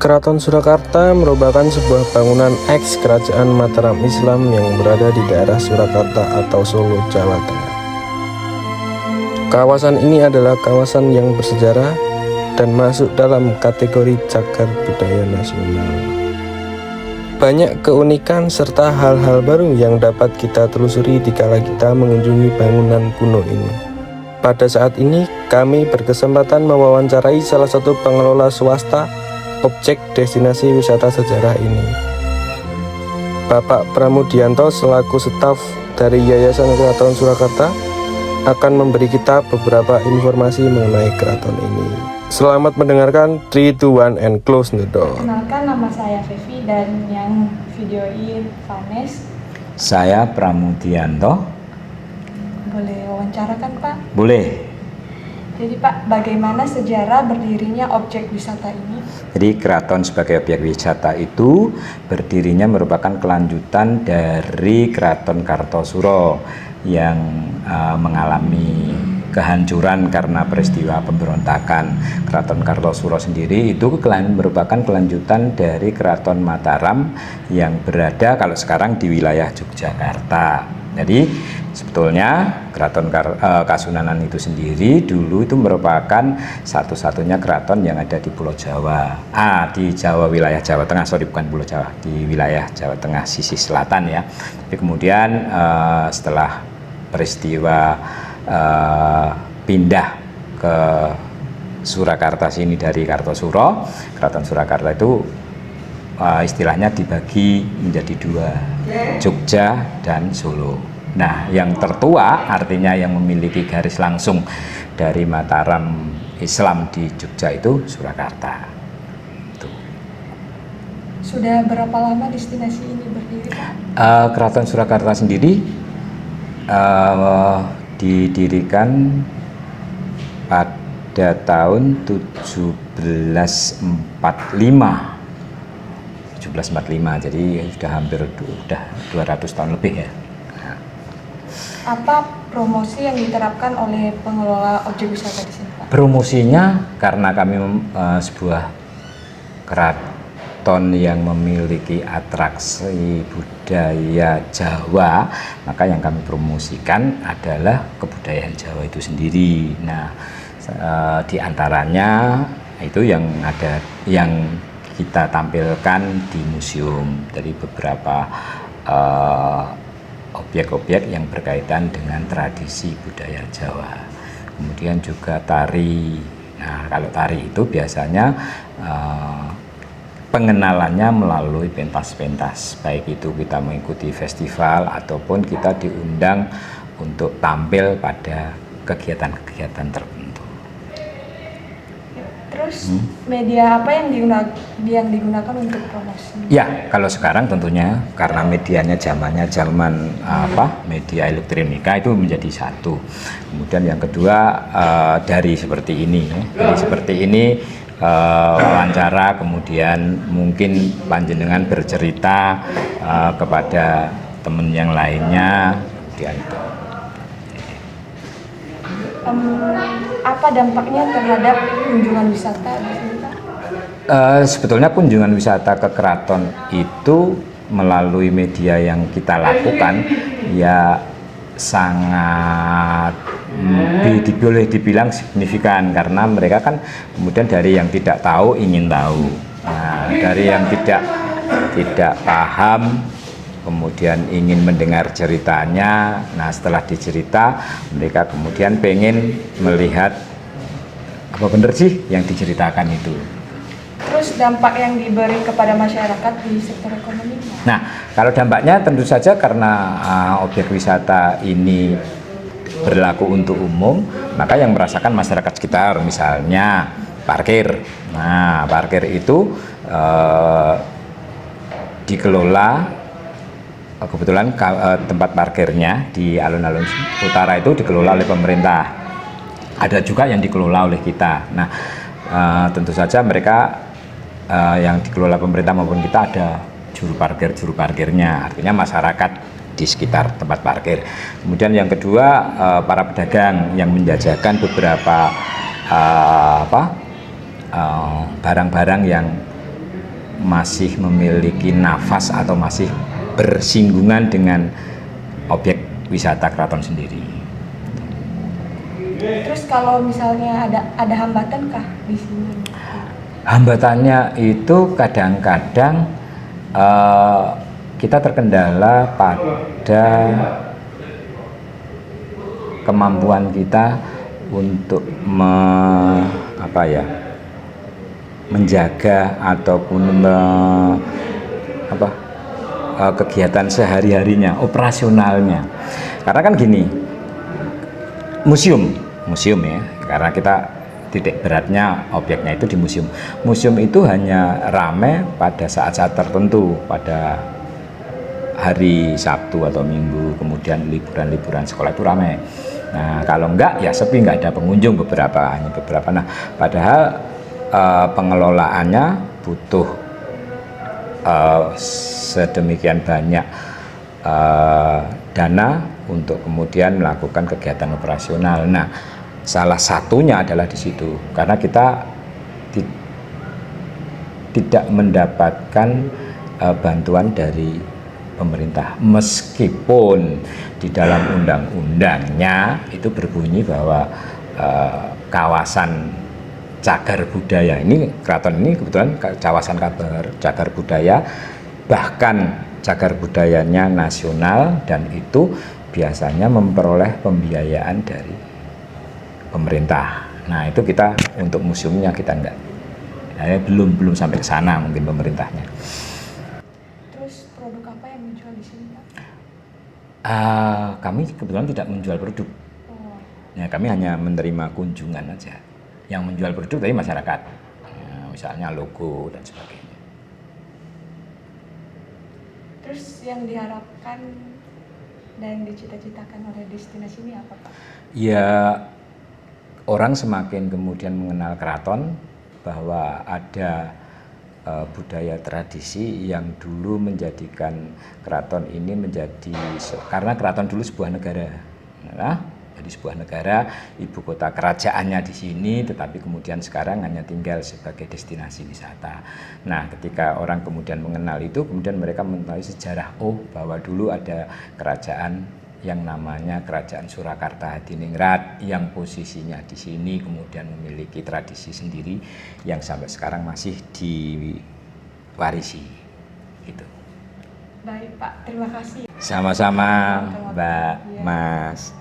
Keraton Surakarta merupakan sebuah bangunan eks Kerajaan Mataram Islam yang berada di daerah Surakarta atau Solo, Jawa Tengah. Kawasan ini adalah kawasan yang bersejarah dan masuk dalam kategori cagar budaya nasional. Banyak keunikan serta hal-hal baru yang dapat kita telusuri dikala kita mengunjungi bangunan kuno ini. Pada saat ini, kami berkesempatan mewawancarai salah satu pengelola swasta objek destinasi wisata sejarah ini. Bapak Pramudianto selaku staf dari Yayasan Keraton Surakarta akan memberi kita beberapa informasi mengenai keraton ini. Selamat mendengarkan. 3, 2, 1 and close the door. Kenalkan, nama saya Fevi dan yang videoin Vanes. Saya Pramudianto. Boleh wawancara kan Pak? Boleh. Jadi Pak, bagaimana sejarah berdirinya objek wisata ini? Jadi keraton sebagai objek wisata itu berdirinya merupakan kelanjutan dari Keraton Kartosuro yang mengalami kehancuran karena peristiwa pemberontakan. Keraton Kartosuro sendiri itu merupakan kelanjutan dari Keraton Mataram yang berada kalau sekarang di wilayah Yogyakarta. Jadi sebetulnya Keraton Kasunanan itu sendiri dulu itu merupakan satu-satunya keraton yang ada di Pulau Jawa. Di Jawa, wilayah Jawa Tengah, bukan Pulau Jawa, di wilayah Jawa Tengah sisi selatan ya. Tapi kemudian setelah peristiwa pindah ke Surakarta sini dari Kartosuro, Keraton Surakarta itu istilahnya dibagi menjadi 2, Jogja dan Solo. Nah, yang tertua artinya yang memiliki garis langsung dari Mataram Islam di Jogja itu Surakarta. Sudah berapa lama destinasi ini berdiri Pak? Keraton Surakarta sendiri didirikan pada tahun 1745, jadi sudah hampir 200 tahun lebih ya. Apa promosi yang diterapkan oleh pengelola objek wisata di sini Pak? Promosinya karena kami sebuah keraton yang memiliki atraksi budaya Jawa, maka yang kami promosikan adalah kebudayaan Jawa itu sendiri. Nah, di antaranya itu yang kita tampilkan di museum dari beberapa objek-objek yang berkaitan dengan tradisi budaya Jawa. Kemudian juga tari. Nah, kalau tari itu biasanya pengenalannya melalui pentas-pentas, baik itu kita mengikuti festival ataupun kita diundang untuk tampil pada kegiatan-kegiatan tertentu. Terus media apa yang digunakan untuk promosi? Ya, kalau sekarang tentunya karena medianya zaman media elektronika itu menjadi satu. Kemudian yang kedua dari seperti ini, wawancara, kemudian mungkin panjenengan bercerita kepada teman yang lainnya, kemudian itu. Apa dampaknya terhadap kunjungan wisata di sini Pak? Sebetulnya kunjungan wisata ke keraton itu melalui media yang kita lakukan ya sangat boleh dibilang signifikan, karena mereka kan kemudian dari yang tidak tahu ingin tahu. Nah, dari yang tidak paham kemudian ingin mendengar ceritanya. Nah, setelah dicerita mereka kemudian pengen melihat apa benar sih yang diceritakan itu. Terus dampak yang diberi kepada masyarakat di sektor ekonomi? Nah, kalau dampaknya tentu saja karena objek wisata ini berlaku untuk umum, maka yang merasakan masyarakat sekitar, misalnya parkir. Nah, parkir itu dikelola. Kebetulan tempat parkirnya di alun-alun utara itu dikelola oleh pemerintah. Ada juga yang dikelola oleh kita. Nah, tentu saja mereka yang dikelola pemerintah maupun kita ada juru parkirnya, artinya masyarakat di sekitar tempat parkir. Kemudian yang kedua, para pedagang yang menjajakan beberapa barang-barang yang masih memiliki nafas atau masih bersinggungan dengan objek wisata keraton sendiri. Terus kalau misalnya ada hambatan kah di sini? Hambatannya itu kadang-kadang kita terkendala pada kemampuan kita untuk menjaga ataupun kegiatan sehari-harinya, operasionalnya. Karena kan gini, museum ya, karena kita titik beratnya objeknya itu di museum. Museum itu hanya ramai pada saat-saat tertentu, pada hari Sabtu atau Minggu, kemudian liburan sekolah itu ramai. Nah, kalau enggak ya sepi, enggak ada pengunjung hanya beberapa. Nah, padahal pengelolaannya butuh sedemikian banyak dana untuk kemudian melakukan kegiatan operasional. Nah, salah satunya adalah di situ, karena kita tidak mendapatkan bantuan dari pemerintah, meskipun di dalam undang-undangnya itu berbunyi bahwa kawasan cagar budaya ini, keraton ini kebetulan kawasan cagar budaya, bahkan cagar budayanya nasional, dan itu biasanya memperoleh pembiayaan dari pemerintah. Nah, itu kita untuk museumnya kita enggak, belum sampai ke sana mungkin pemerintahnya. Terus produk apa yang dijual di sini, Pak? Kami kebetulan tidak menjual produk. Ya, kami hanya menerima kunjungan aja. Yang menjual produk dari masyarakat, ya, misalnya logo dan sebagainya. Terus yang diharapkan dan dicita-citakan oleh destinasi ini apa, Pak? Ya, orang semakin kemudian mengenal keraton, bahwa ada budaya tradisi yang dulu menjadikan keraton ini menjadi, karena keraton dulu sebuah negara. Nah, jadi sebuah negara, ibu kota kerajaannya di sini, tetapi kemudian sekarang hanya tinggal sebagai destinasi wisata. Nah, ketika orang kemudian mengenal itu, kemudian mereka mengetahui sejarah, bahwa dulu ada kerajaan yang namanya Kerajaan Surakarta Hadiningrat yang posisinya di sini, kemudian memiliki tradisi sendiri yang sampai sekarang masih diwarisi. Gitu. Baik, Pak. Terima kasih. Sama-sama, Mbak, Mas.